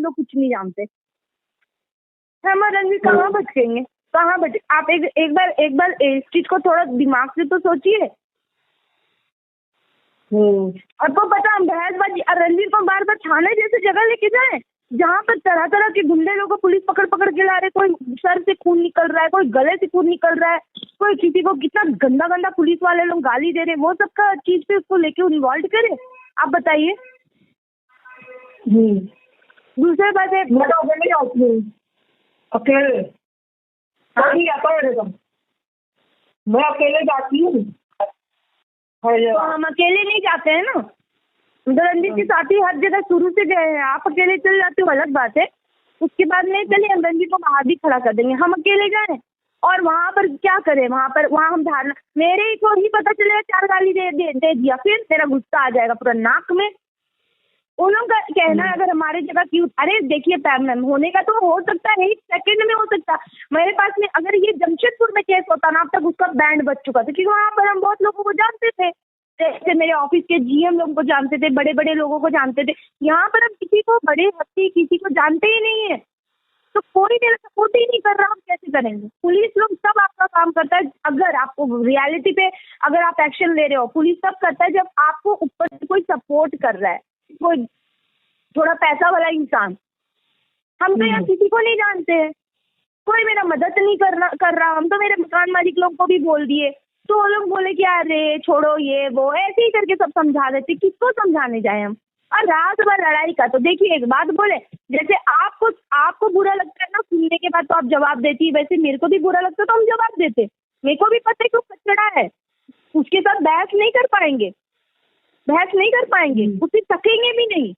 लोग कुछ नहीं जानते। हम और रणवीर कहाँ भटकेंगे, कहाँ भटके? आप एक बार इस चीज को थोड़ा दिमाग से तो सोचिए। आपको पता हम बहसबाजी रणवीर को बार बार थाने जैसी जगह लेके जाए जहाँ पर तरह तरह के गुंडे लोगों को पुलिस पकड़ पकड़ के ला रहे, कोई सर से खून निकल रहा है, कोई गले से खून निकल रहा है, कोई किसी को कितना गंदा गंदा पुलिस वाले लोग गाली दे रहे, वो सब का चीज पे उसको लेके इन्वॉल्व करे? आप बताइए। दूसरी बात है, मैं तो अकेले जाती हूँ, अकेले नहीं आता मेरे को, मैं अकेले जाती हूँ। तो हम अकेले नहीं जाते हैं ना, रणवीर के साथ ही हर जगह शुरू से गए हैं। आप अकेले चल जाते हो अलग बात है, उसके बाद नहीं चलिए हम रणवीर को बाहर भी खड़ा कर देंगे। हम अकेले गए और वहाँ पर क्या करें? वहाँ हम धारणा, मेरे को ही पता चलेगा 4 गाली दे दिया, फिर मेरा गुस्सा आ जाएगा पूरा नाक में। उन लोगों का कहना है अगर हमारे जगह क्यों, अरे देखिए मैम होने का तो हो सकता है, 1 सेकंड में हो सकता है। मेरे पास में अगर ये जमशेदपुर में केस होता ना, अब तक उसका बैंड बज चुका था, क्योंकि वहाँ पर हम बहुत लोगों को जानते थे, जैसे मेरे ऑफिस के जीएम लोगों को जानते थे, बड़े बड़े लोगों को जानते थे। यहाँ पर हम किसी को बड़े हस्ती किसी को जानते ही नहीं है, तो कोई मेरा सपोर्ट ही नहीं कर रहा, हम कैसे करेंगे? पुलिस लोग सब आपका काम करता है। अगर आपको रियलिटी पे अगर आप एक्शन ले रहे हो, पुलिस सब करता है जब आपको ऊपर से कोई सपोर्ट कर रहा है, कोई थोड़ा पैसा वाला इंसान। हम तो यहाँ किसी को नहीं जानते हैं, कोई मेरा मदद नहीं कर रहा। हम तो मेरे मकान मालिक लोग को भी बोल दिए, तो वो लोग बोले कि अरे छोड़ो ये वो, ऐसे ही करके सब समझा देते। किसको समझाने जाए हम? और रात भर लड़ाई का। तो देखिए एक बात बोले, जैसे आपको बुरा लगता है ना सुनने के बाद तो आप जवाब देती है, वैसे मेरे को भी बुरा लगता है तो हम जवाब देते। मेरे को भी पता है कि वो कचड़ा है, उसके साथ बहस नहीं कर पाएंगे, उससे थकेंगे भी नहीं।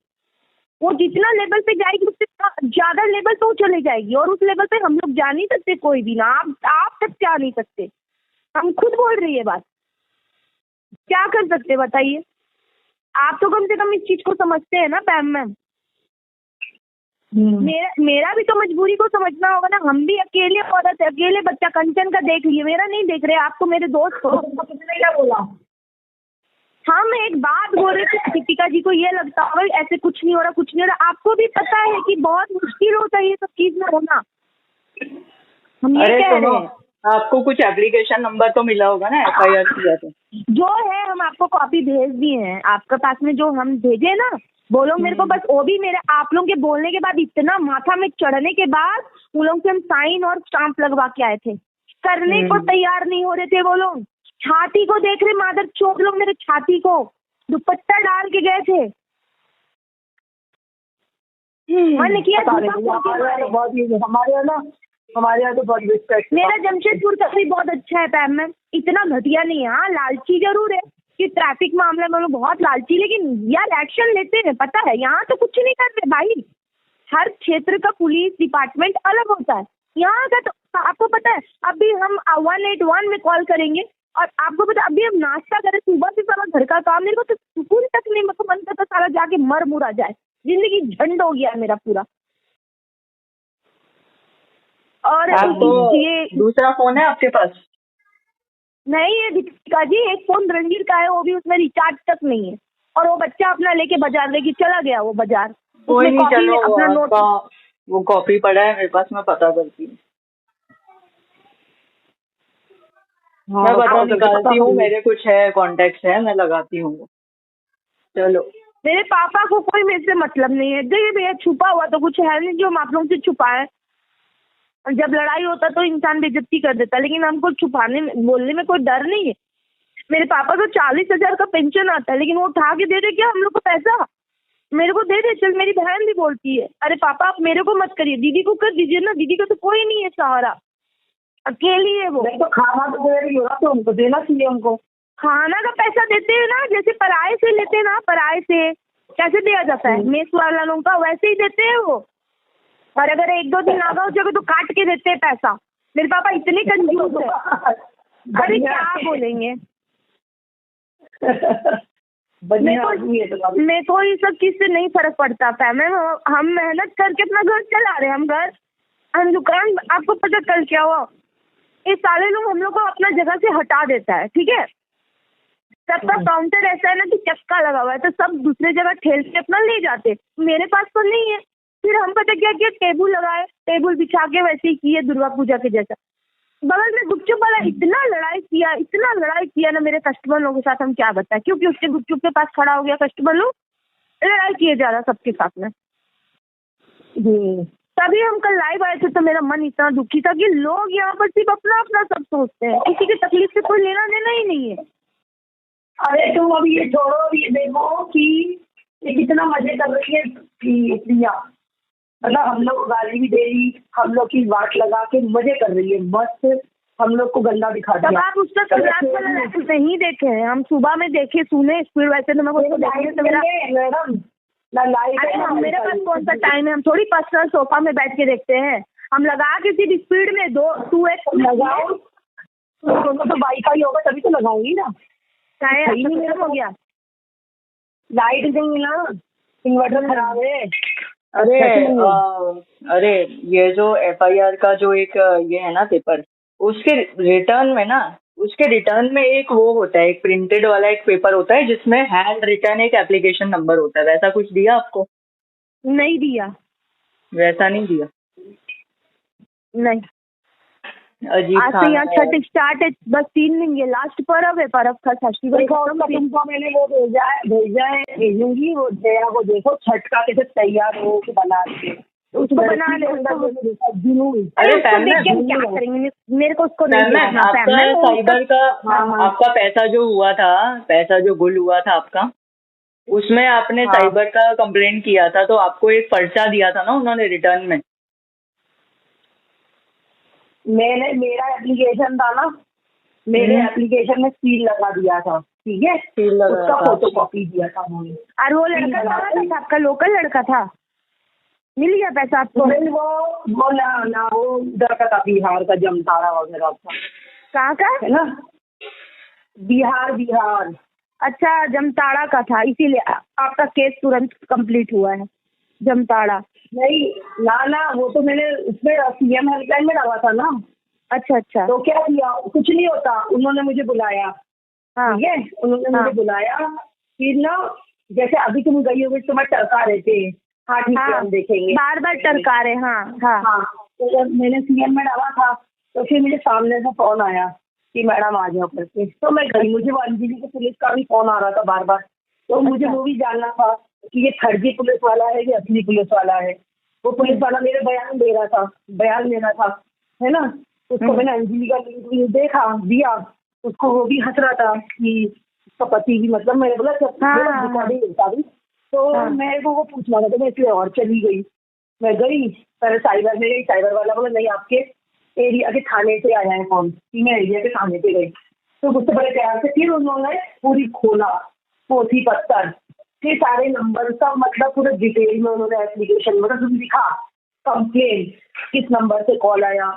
वो जितना लेवल पे जाएगी उससे ज्यादा लेवल पे वो चले जाएगी, और उस लेवल पे हम लोग जा नहीं सकते, कोई भी ना, आप तक जा नहीं सकते। हम खुद बोल रही है बात, क्या कर सकते बताइए? आप तो कम से कम इस चीज को समझते हैं ना पैम मैम। मेरा भी तो मजबूरी को समझना होगा ना। हम भी अकेले औरत है, अकेले बच्चा, कंचन का देख लिए, मेरा नहीं देख रहे। आप तो मेरे दोस्त हो। क्या बोला? हाँ मैं एक बात बोल रही थी, दीपिका जी को ये लगता होगा ऐसे कुछ नहीं हो रहा। आपको भी पता है कि बहुत मुश्किल होता है ये सब चीज में होना। हम ये कह रहे हैं, आपको कुछ एप्लीकेशन नंबर तो मिला होगा ना FIR किया तो? जो है हम आपको कॉपी भेज दिए हैं, आपके पास में जो हम भेजे ना, बोलो मेरे को बस वो भी मेरे आप लोगों के बोलने के बाद इतना माथा में चढ़ने के बाद उन लोगों से हम साइन और स्टाम्प लगवा के आए थे। करने को तैयार नहीं हो रहे थे वो लोग। छाती को देख रहे मादर चोट लोग, मेरे छाती को दुपट्टा डाल के गए थे। मन किया हमारे यहाँ तो बहुत रिस्पेक्ट। मेरा जमशेदपुर का भी बहुत अच्छा है पैम मैम, इतना घटिया नहीं है। हाँ लालची जरूर है कि ट्रैफिक मामले में लोग बहुत लालची, लेकिन यार एक्शन लेते हैं, पता है। यहाँ तो कुछ नहीं कर रहे भाई। हर क्षेत्र का पुलिस डिपार्टमेंट अलग होता है। यहाँ का तो आपको पता है, अभी हम 181 में कॉल करेंगे और आपको पता अभी हम नाश्ता करें, सुबह से सारा घर का काम, मेरे को तो सुकून तक नहीं, मेरे को मन करता सारा जाके मर मुरा जाए। जिंदगी झंड हो गया मेरा पूरा। और ये दूसरा फोन है आपके पास? नहीं है दीपिका जी, एक फोन रणवीर का है, वो भी उसमें रिचार्ज तक नहीं है, और वो बच्चा अपना लेके बाजार लेके चला गया। वो बाजार कोई नहीं, चलो अपना नोट वो कॉपी पड़ा है मेरे पास, मैं पता करती हूँ। मैं पता निकालती हूँ, मेरे कुछ है कॉन्टेक्ट है, मैं लगाती हूँ। चलो मेरे पापा को कोई मेरे से मतलब नहीं है। देखिए भैया छुपा हुआ तो कुछ है नहीं जो हम आप लोगों से छुपाए। जब लड़ाई होता तो इंसान बेइज्जती कर देता, लेकिन हमको छुपाने बोलने में कोई डर नहीं है। मेरे पापा को 40,000 का पेंशन आता है, लेकिन वो उठा के दे दे क्या हम लोग को पैसा? मेरे को दे दे चल। मेरी बहन भी बोलती है अरे पापा आप मेरे को मत करिए, दीदी को कर दीजिए ना, दीदी का तो कोई नहीं है सहारा, अकेली है वो। तो खाना तो दे रही होगा तो उनको देना चाहिए। उनको खाना का पैसा देते हैं ना, जैसे पराये से लेते हैं ना, पराये से कैसे दिया जाता है मेस वाला लोगों का, वैसे ही देते हैं वो। और अगर 1-2 दिन आगा हो जाएगा तो काट के देते हैं पैसा। मेरे पापा इतने कंजूस है। अरे क्या बोलेंगे। मेरे को ये सब चीज से नहीं फर्क पड़ता मैम। हम मेहनत करके अपना घर चला रहे हैं। हम दुकान, आपको पता कल क्या हुआ, ये सारे लोग हम लोग को अपना जगह से हटा देता है, ठीक है। सबका काउंटर ऐसा है ना कि चक्का लगा हुआ है, तो सब दूसरे जगह ठेल के अपना ले जाते। मेरे पास तो नहीं है, फिर हम पता क्या किया, टेबल लगाए, टेबल बिछा के वैसे ही किए दुर्गा पूजा के जैसा। बगल में गुपचुप वाला इतना लड़ाई किया ना मेरे कस्टमर लोगों के साथ, हम क्या बताएं, क्योंकि उसके गुपचुप के पास खड़ा हो गया कस्टमर लोग, लड़ाई किए जा रहा सबके साथ में। तभी हम कल लाइव आए थे तो मेरा मन इतना दुखी था कि लोग यहाँ पर सिर्फ अपना अपना सब सोचते हैं, किसी की तकलीफ से कोई लेना देना ही नहीं है। अरे तुम अब ये छोड़ो, अब ये देखो कि ये कितना मजे कर रही है प्रिया, मतलब हम लोग गाली भी दे रही, हम लोग की वाट लगा के मजे कर रही है, मस्त हम लोग को गंदा दिखा दिया। तब आप उसका कलाक वाला नहीं देखे हैं, हम सुबह में देखे सुने स्पीड, वैसे तो मैं मैडम मेरे पास कौन सा टाइम है, हम थोड़ी पर्सनल सोफा में बैठ के देखते हैं, हम लगा के सिर्फ स्पीड में 2x लगाओ तो वाईफाई होगा तभी तो लगाऊंगी ना, चाहे हो गया लाइट नहीं ना, इन्वर्टर खराब है। अरे ये जो FIR का जो एक ये है ना पेपर, उसके रिटर्न में एक वो होता है, एक प्रिंटेड वाला एक पेपर होता है जिसमें हैंड रिटर्न एक एप्लीकेशन नंबर होता है, वैसा कुछ दिया आपको? नहीं दिया, वैसा नहीं दिया, नहीं। अजीब आज से यहाँ छठ स्टार्ट है, बस 3 दिन ये लास्ट पर्व है, पर्व का फेस्टिवल। तुमको मैंने वो भेजूंगी, वो जया को देखो छठ का कैसे तैयार हो के बना के उसको बना ले। अरे क्या करेंगे, मेरे को उसको नहीं देखना। साइबर का आपका पैसा जो गुल हुआ था आपका, उसमें आपने साइबर का कंप्लेंट किया था, तो आपको एक पर्चा दिया था ना उन्होंने रिटर्न में। मेरा एप्लीकेशन था ना, मेरे एप्लीकेशन में सील लगा दिया था, ठीक है, सील लगा, उसका फोटो कॉपी दिया था उन्होंने। और वो लड़का था आपका लोकल लड़का था, मिल गया पैसा आपको? वो ना वो उधर का था, बिहार का, जमताड़ा वगैरह था। कहाँ का है ना? बिहार। अच्छा, जमताड़ा का था, इसीलिए आपका केस तुरंत कंप्लीट हुआ है। जमताड़ा नहीं ना, वो तो मैंने उसमें CM हेल्पलाइन में डाला था ना। अच्छा। तो क्या किया, कुछ नहीं होता, उन्होंने मुझे बुलाया, ठीक है, उन्होंने मुझे बुलाया, फिर ना जैसे अभी तुम गई होगी तो मैं टरका रहे थे, हाँ ठीक है हम देखेंगे, बार टरका रहे। हाँ। तो जब मैंने CM में डाला था तो फिर मेरे सामने से फोन आया कि मैडम आ जाओ करके, तो मैं गई। मुझे वो अंजलि के पुलिस का भी फोन आ रहा था बार, तो मुझे वो भी जानना था कि ये फर्जी पुलिस वाला है कि असली पुलिस वाला है। वो पुलिस वाला मेरे बयान ले रहा था, है ना। उसको मैंने अंजलि का लिंक दिया, उसको वो भी हंस रहा था कि उसका पति भी, मतलब मैंने बोला रिकॉर्डिंग, तो मेरे को वो पूछना था, तो मैं इसलिए और चली गई। मैं गई पहले साइबर में गई, साइबर वाला बोला नहीं आपके एरिया के थाने से आया है फोन, कि मैं एरिया के थाने पे गई, तो मुझसे बड़े प्यार से फिर उन्होंने पूरी खोला, पोथी पत्तर, फिर सारे नंबर का मतलब पूरे डिटेल में उन्होंने एप्लीकेशन मतलब लिखा, कंप्लेन किस नंबर से कॉल आया,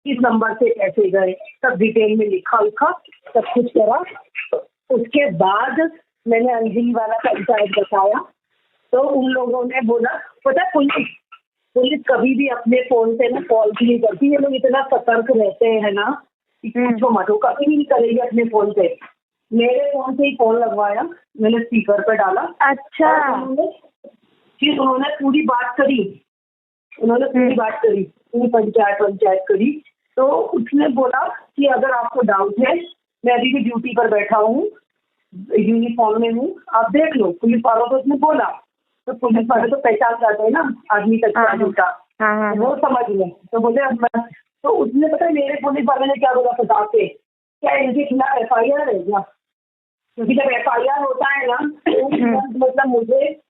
किस नंबर से पैसे गए, सब डिटेल में लिखा सब कुछ करा। उसके बाद मैंने अंजलि वाला पंचायत बताया, तो उन लोगों ने बोला, पता पुलिस कभी भी अपने फोन से ना कॉल भी नहीं करती, ये लोग इतना सतर्क रहते हैं ना, पूछो मत, वो कभी नहीं करेगी अपने फोन से। मेरे फोन से ही फोन लगवाया, मैंने स्पीकर पे डाला। अच्छा। फिर उन्होंने पूरी बात करी, पूरी पंचायत करी। तो उसने बोला कि अगर आपको डाउट है, मैं अभी भी ड्यूटी पर बैठा हूँ, यूनिफॉर्म में हूँ, आप देख लो। पुलिस वालों को उसने बोला, तो पुलिस वाले तो पहचान जाते हैं ना आदमी सच्चा झूठा, वो समझ लें। तो बोले अब मैं, तो उसने पता है मेरे पुलिस वाले ने क्या बोला, पता के क्या इनके खिलाफ FIR है क्या? क्योंकि जब FIR होता है ना मतलब मुझे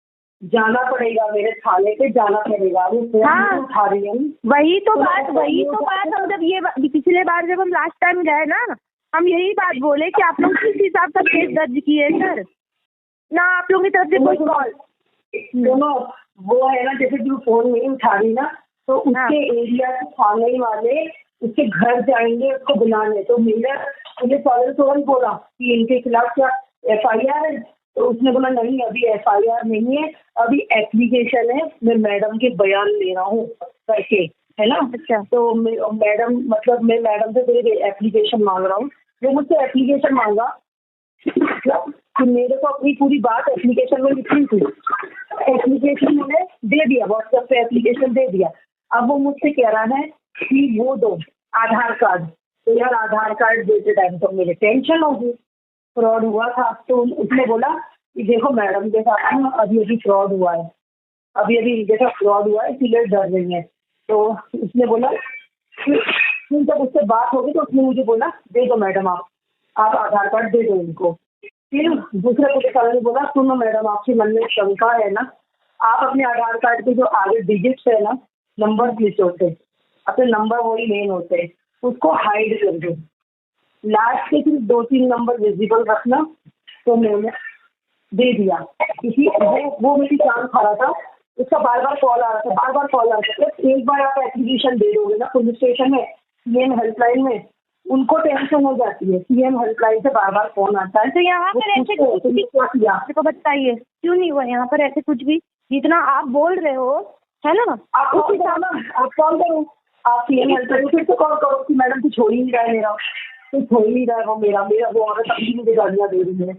जाना पड़ेगा, मेरे थाने पे जाना पड़ेगा। वो उठा रही है। वही तो बात हम जब ये पिछले बार जब हम लास्ट टाइम गए ना, हम यही बात बोले कि आप लोग किस हिसाब का केस दर्ज किए सर, ना आप लोगों की तरफ से कोई कॉल। दोनों वो है ना, जैसे जो फोन नहीं उठा रही ना, तो उसके एरिया के थाने वाले उसके घर जाएंगे उसको बुलाने। तो मेरा पुलिस वाले ने तुरंत बोला कि इनके खिलाफ क्या FIR है? तो उसने बोला नहीं, अभी FIR नहीं है, अभी एप्लीकेशन है, मैं मैडम के बयान ले रहा हूँ करके, है ना। अच्छा। तो मैडम मतलब मैं मैडम से मेरे एप्लीकेशन मांग रहा हूँ, वो मुझसे एप्लीकेशन मांगा, कि मेरे को अपनी पूरी बात एप्लीकेशन में लिखनी थी, एप्लीकेशन मैंने दे दिया, व्हाट्सएप पे एप्लीकेशन दे दिया। अब वो मुझसे कह रहा है कि वो दो आधार कार्ड। तो यार आधार कार्ड देते टाइम तो मेरे टेंशन हो गई, फ्रॉड हुआ था। तो उसने बोला कि देखो मैडम के साथ ना अभी फ्रॉड हुआ है, अभी इनके साथ फ्रॉड हुआ है, इसीलिए डर रही है। तो उसने बोला, फिर जब उससे बात होगी तो उसने मुझे बोला दे दो मैडम, आप आधार कार्ड दे दो इनको। फिर दूसरे पुलिस वाले ने बोला सुनो मैडम, आपके मन में शंका है ना, आप अपने आधार कार्ड के जो आगे डिजिट्स है ना, नंबर लिखे होते, अपने नंबर वही मेन होते, उसको हाइड कर दो, लास्ट के सिर्फ 2-3 नंबर विजिबल रखना। तो मैंने दे दिया, क्योंकि वो मेरी जान खा रहा था, उसका बार बार कॉल आ रहा था। एक बार आप एप्लीकेशन दे दोगे ना पुलिस स्टेशन में, सीएम हेल्पलाइन में, उनको टेंशन हो जाती है, सीएम हेल्पलाइन से बार बार फोन आता है। तो यहाँ पर ऐसे कुछ भी आपको बताइए क्यों नहीं हुआ यहाँ पर ऐसे कुछ भी, जितना आप बोल रहे हो है ना, आप कॉल करो, आप सीएम हेल्पलाइन फिर से कॉल करो कि मैडम कुछ हो ही नहीं रहा है, मेरा कुछ हो ही नहीं रहा है, वो मेरा वो औरत अपनी मुझे गालियाँ दे रही है,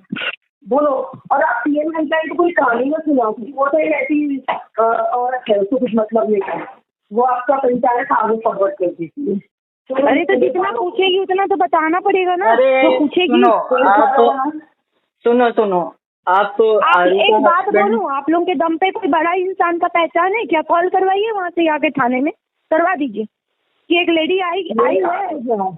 बोलो। और आप सीएम हेल्पलाइन को कोई कहानी ना सुनाओ, वो तो एक ऐसी औरत है, उसको कुछ मतलब नहीं है, वो आपका पंचायत आगे फॉरवर्ड कर देती है। अरे तो जितना पूछेगी उतना तो बताना पड़ेगा ना। अरे तो पूछेगी, सुनो आप एक बात बोलूं, आप लोगों के दम पे कोई बड़ा इंसान का पहचान है क्या? कॉल करवाइए वहाँ से आके थाने में करवा दीजिए कि एक लेडी आई है,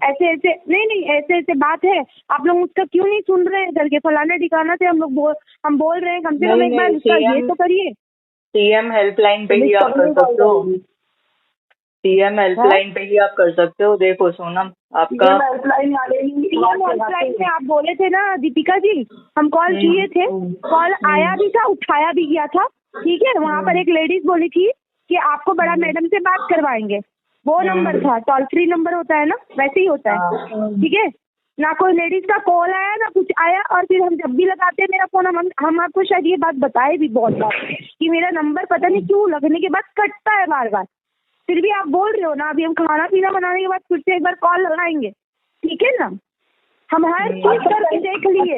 ऐसे ऐसे बात है, आप लोग उसका क्यों नहीं सुन रहे हैं करके, फलाने ठिकाना से हम बोल रहे हैं, कम से कम एक बार उसका ये तो करिए। सीएम हेल्पलाइन पे ही आप कर सकते हो, सीएम हेल्पलाइन पे ही आप कर सकते हो। देखो सोनम, आपका हेल्पलाइन में आप बोले थे ना दीपिका जी, हम कॉल किए थे, कॉल आया भी था, उठाया भी गया था, ठीक है। वहाँ पर एक लेडीज बोली थी कि आपको बड़ा मैडम से बात करवाएंगे, वो नंबर था, टोल फ्री नंबर होता है ना, वैसे ही होता है, ठीक है ना। कोई लेडीज का कॉल आया ना कुछ आया, और फिर हम जब भी लगाते हैं मेरा फोन, हम आपको शायद ये बात बताए भी बहुत बार कि मेरा नंबर पता नहीं क्यों लगने के बाद कटता है बार बार। फिर भी आप बोल रहे हो ना, अभी हम खाना पीना बनाने के बाद फिर से एक बार कॉल लगाएंगे, ठीक है ना। हम हर चीज करके देख लिए।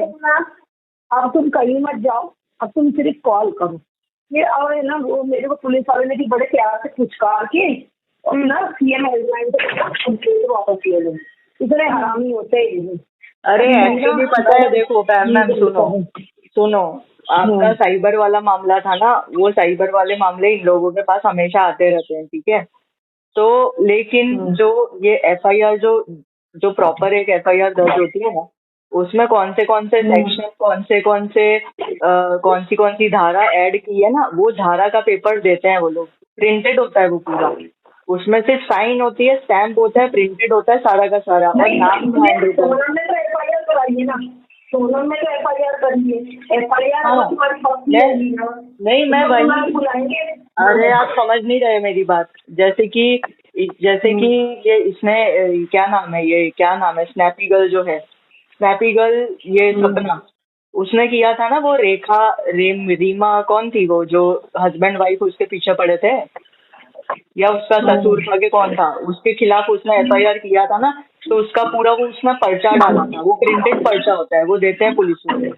अब तुम कहीं मत जाओ, अब तुम सिर्फ कॉल करो। ये और है ना, वो मेरे को पुलिस वाले ने भी बड़े प्यार से पुचकार के और ना सीएम हेल्पलाइन से वापस ले लो, इतने हरामी होते हैं। अरे एक्चुअली पता है, देखो मैम सुनो, आपका साइबर वाला मामला था ना, वो साइबर वाले मामले इन लोगों के पास हमेशा आते रहते हैं, ठीक है। तो लेकिन जो ये एफआईआर जो प्रॉपर एक एफआईआर दर्ज होती है ना, उसमें कौन से सेक्शन, कौन सी धारा ऐड की है ना, वो धारा का पेपर देते हैं वो लोग, प्रिंटेड होता है वो पूरा, उसमें सिर्फ साइन होती है, स्टैम्प होता है, प्रिंटेड होता है सारा का सारा, और नाम सोनम में तो एफआईआर करिए, नहीं मैं वही, अरे आप समझ नहीं रहे मेरी बात। जैसे कि ये इसने क्या नाम है स्नैपी गर्ल जो है, स्नैपी गर्ल ये सपना, उसने किया था ना वो रीमा कौन थी वो, जो हस्बैंड वाइफ उसके पीछे पड़े थे, या उसका ससुर था कि कौन था, उसके खिलाफ उसने एफआईआर किया था ना, तो उसका पूरा वो उसने पर्चा डाला था, वो प्रिंटेड पर्चा होता है, वो देते हैं पुलिस वाले।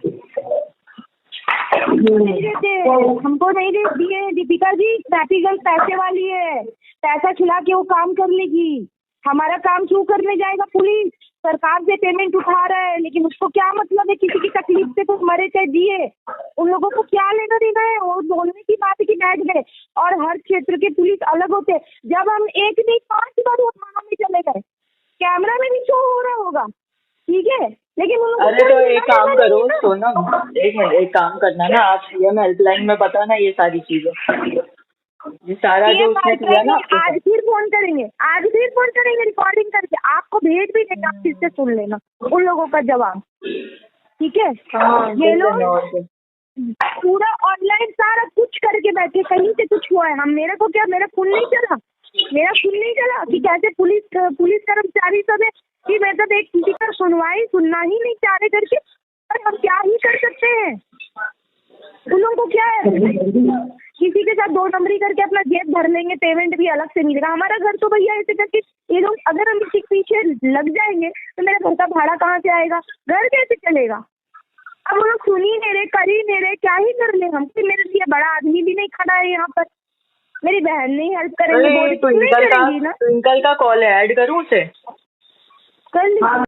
हमको नहीं दिए दीपिका जी, स्नैपी गर्ल पैसे वाली है, पैसा खिला के वो काम कर लेगी, हमारा काम क्यों करने जाएगा पुलिस? सरकार से पेमेंट उठा रहा है, लेकिन उसको क्या मतलब है किसी की तकलीफ से, तो मरे चाहे जिए, उन लोगों को क्या लेना देना है? वो बोलने की बात है कि बैठ गए, और हर क्षेत्र के पुलिस अलग होते हैं। जब हम 1 नहीं 5 बार थाना में चले गए, कैमरा में भी शो हो रहा होगा, ठीक है, लेकिन अरे तो एक काम करो सोनम, एक मिनट, एक काम करना ना, आप सीएम हेल्पलाइन में बताना ये सारी चीजें, ये सारा जो उसने किया ना। आज फिर फोन करेंगे, रिकॉर्डिंग करके आपको भेज भी देंगे, आप फिर से सुन लेना उन लोगों का जवाब, ठीक है। ये लोग पूरा ऑनलाइन सारा कुछ करके बैठे, कहीं से कुछ हुआ है, हम मेरा खून नहीं चला कि कैसे पुलिस कर्मचारी सब है कि मतलब एक किसी का सुनना ही नहीं चाह रहे करके, और हम क्या ही कर सकते हैं? उन लोगों को क्या है, किसी के साथ 2 नंबरी करके अपना जेब भर लेंगे, पेमेंट भी अलग से मिलेगा। हमारा घर तो भैया ऐसे करके ये लोग, अगर हम इसी पीछे लग जाएंगे तो मेरे घर का भाड़ा कहाँ से आएगा, घर कैसे चलेगा? अब वो लोग सुन ही नहीं रहे, कर ही नहीं रहे, क्या ही कर ले हम। फिर मेरे लिए बड़ा आदमी भी नहीं खड़ा है यहाँ पर, मेरी बहन नहीं हेल्प करेंगी, नहीं करेंगी ना। ट्विंकल का कॉल है, ऐड करूँ उसे? कर ली।